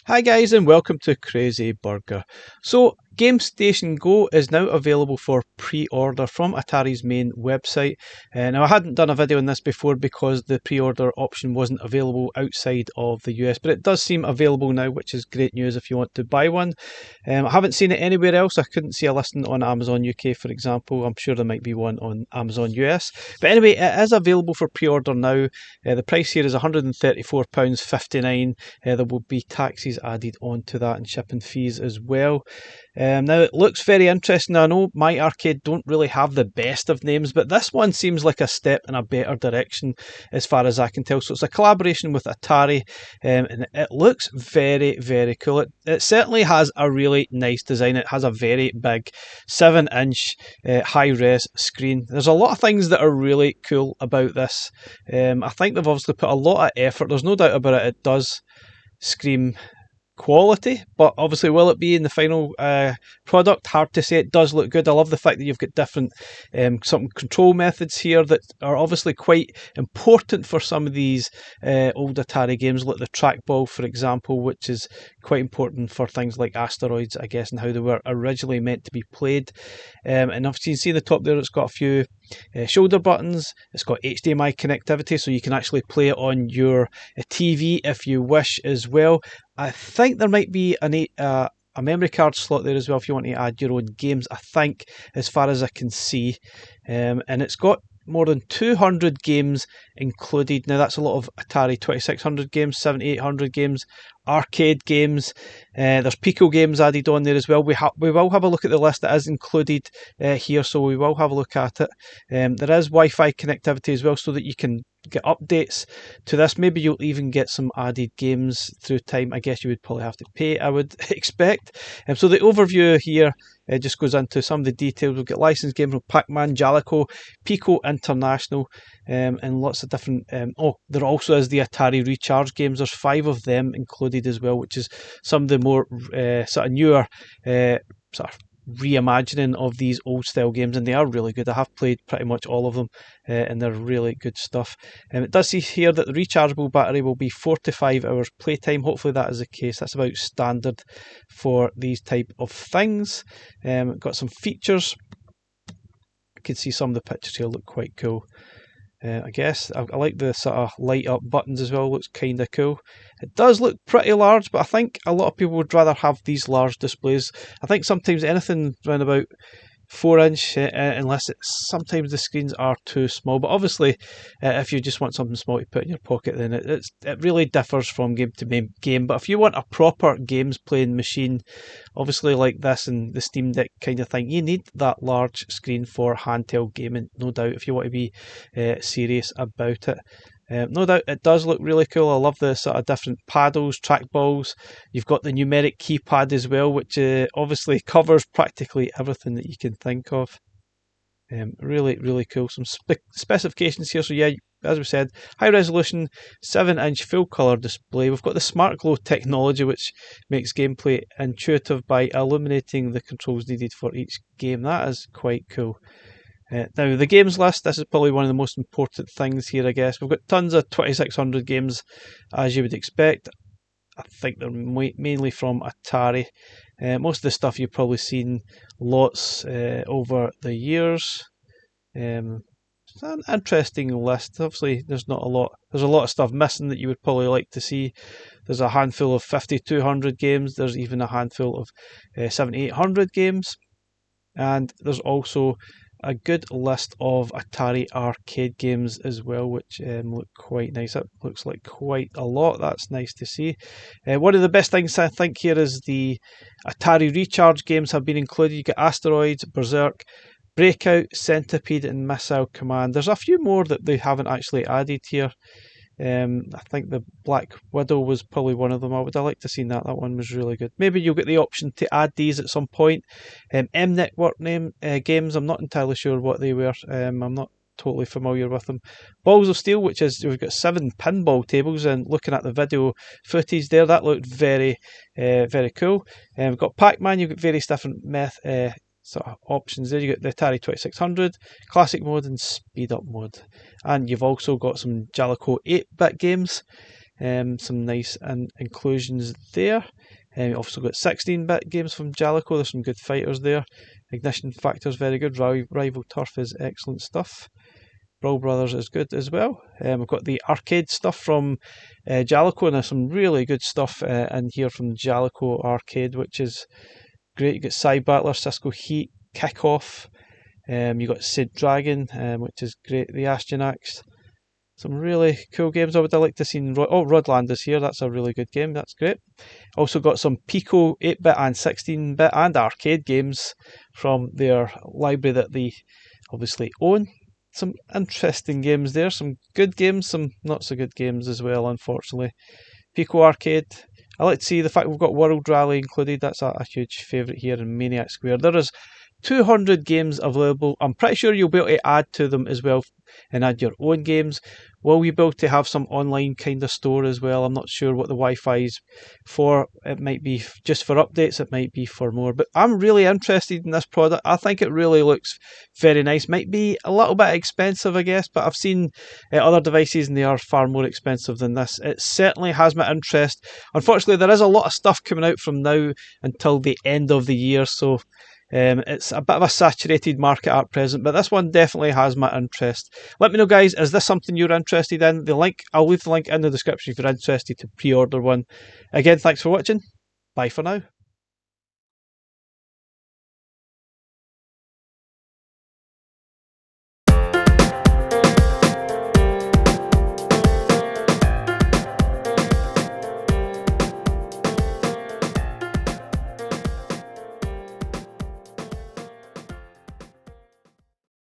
Hi guys and welcome to Crazy Burger. So Gamestation Go is now available for pre-order from Atari's main website. Now I hadn't done a video on this before because the pre-order option wasn't available outside of the US, but it does seem available now, which is great news if you want to buy one. I haven't seen it anywhere else. I couldn't see a listing on Amazon UK, for example. I'm sure there might be one on Amazon US. But anyway, it is available for pre-order now. The price here is £134.59. There will be taxes added onto that and shipping fees as well. Now it looks very interesting. I know My Arcade don't really have the best of names, but this one seems like a step in a better direction as far as I can tell. So it's a collaboration with Atari, and it looks very, very cool. It certainly has a really nice design. It has a very big 7-inch high-res screen. There's a lot of things that are really cool about this. I think they've obviously put a lot of effort. There's no doubt about it. It does scream quality, but obviously will it be in the final product? Hard to say. It does look good. I love the fact that you've got different some control methods here that are obviously quite important for some of these old Atari games, like the trackball, for example, which is quite important for things like Asteroids, I guess, and how they were originally meant to be played. And obviously you see the top there, it's got a few shoulder buttons. It's got HDMI connectivity, so you can actually play it on your TV if you wish as well. I think there might be a memory card slot there as well if you want to add your own games, I think, as far as I can see. And it's got more than 200 games included. Now that's a lot of Atari 2600 games, 7800 games, arcade games. There's Pico games added on there as well. We will have a look at the list that is included here, so we will have a look at it. There is Wi-Fi connectivity as well, so that you can get updates to this. Maybe you'll even get some added games through time. I guess you would probably have to pay, I would expect. So the overview here just goes into some of the details. We've got licensed games from Pac-Man, Jalico, Pico International, and lots of different... there also is the Atari Recharge games. There's 5 of them included as well, which is some of the more sort of newer sort of reimagining of these old style games, and they are really good. I have played pretty much all of them, and they're really good stuff. It does say here that the rechargeable battery will be 4 to 5 hours playtime. Hopefully that is the case. That's about standard for these type of things. Got some features. I can see some of the pictures here look quite cool. I guess I like the sort of light up buttons as well. Looks kind of cool. It does look pretty large, but I think a lot of people would rather have these large displays. I think sometimes anything around about 4-inch, unless sometimes the screens are too small. But obviously, if you just want something small to put in your pocket, then it really differs from game to game. But if you want a proper games playing machine, obviously like this and the Steam Deck kind of thing, you need that large screen for handheld gaming, no doubt, if you want to be serious about it. No doubt it does look really cool. I love the sort of different paddles, trackballs. You've got the numeric keypad as well, which obviously covers practically everything that you can think of. Really, really cool. Some specifications here. So yeah, as we said, high resolution 7-inch full colour display. We've got the Smart Glow technology, which makes gameplay intuitive by illuminating the controls needed for each game. That is quite cool. Now, the games list, this is probably one of the most important things here, I guess. We've got tons of 2600 games, as you would expect. I think they're mainly from Atari. Most of the stuff you've probably seen lots over the years. It's an interesting list. Obviously, there's a lot of stuff missing that you would probably like to see. There's a handful of 5200 games. There's even a handful of 7800 games. And there's also a good list of Atari arcade games as well, which look quite nice. That looks like quite a lot. That's nice to see. One of the best things I think here is the Atari Recharge games have been included. You get Asteroids, Berserk, Breakout, Centipede, and Missile Command. There's a few more that they haven't actually added here. I think the Black Widow was probably one of them. I would have liked to have seen that. That one was really good. Maybe you'll get the option to add these at some point. M Network games, I'm not entirely sure what they were. I'm not totally familiar with them. Balls of Steel, which is, we've got 7 pinball tables, and looking at the video footage there, that looked very, very cool. We've got Pac-Man. You've got various different sort of options there. You got the Atari 2600, classic mode, and speed up mode. And you've also got some Jalico 8-bit games. Some nice inclusions there. You've also got 16-bit games from Jalico. There's some good fighters there. Ignition Factor's very good. Rival Turf is excellent stuff. Brawl Brothers is good as well. We've got the arcade stuff from Jalico, and there's some really good stuff in here from Jalico Arcade, which is great. You've got Side Battler, Cisco Heat, Kickoff. You've got Sid Dragon, which is great. The Astyanax. Some really cool games I would have liked to see. Rodland is here. That's a really good game. That's great. Also got some Pico 8-bit and 16-bit and arcade games from their library that they obviously own. Some interesting games there. Some good games, some not so good games as well, unfortunately. Pico Arcade. I like to see the fact we've got World Rally included. That's a huge favourite here in Maniac Square. There is 200 games available. I'm pretty sure you'll be able to add to them as well and add your own games. Will you be able to have some online kind of store as well? I'm not sure what the Wi-Fi is for. It might be just for updates, it might be for more. But I'm really interested in this product. I think it really looks very nice. Might be a little bit expensive, I guess, but I've seen other devices and they are far more expensive than this. It certainly has my interest. Unfortunately, there is a lot of stuff coming out from now until the end of the year, so it's a bit of a saturated market at present, but this one definitely has my interest. Let me know, guys, is this something you're interested in? I'll leave the link in the description if you're interested to pre-order one. Again, thanks for watching. Bye for now.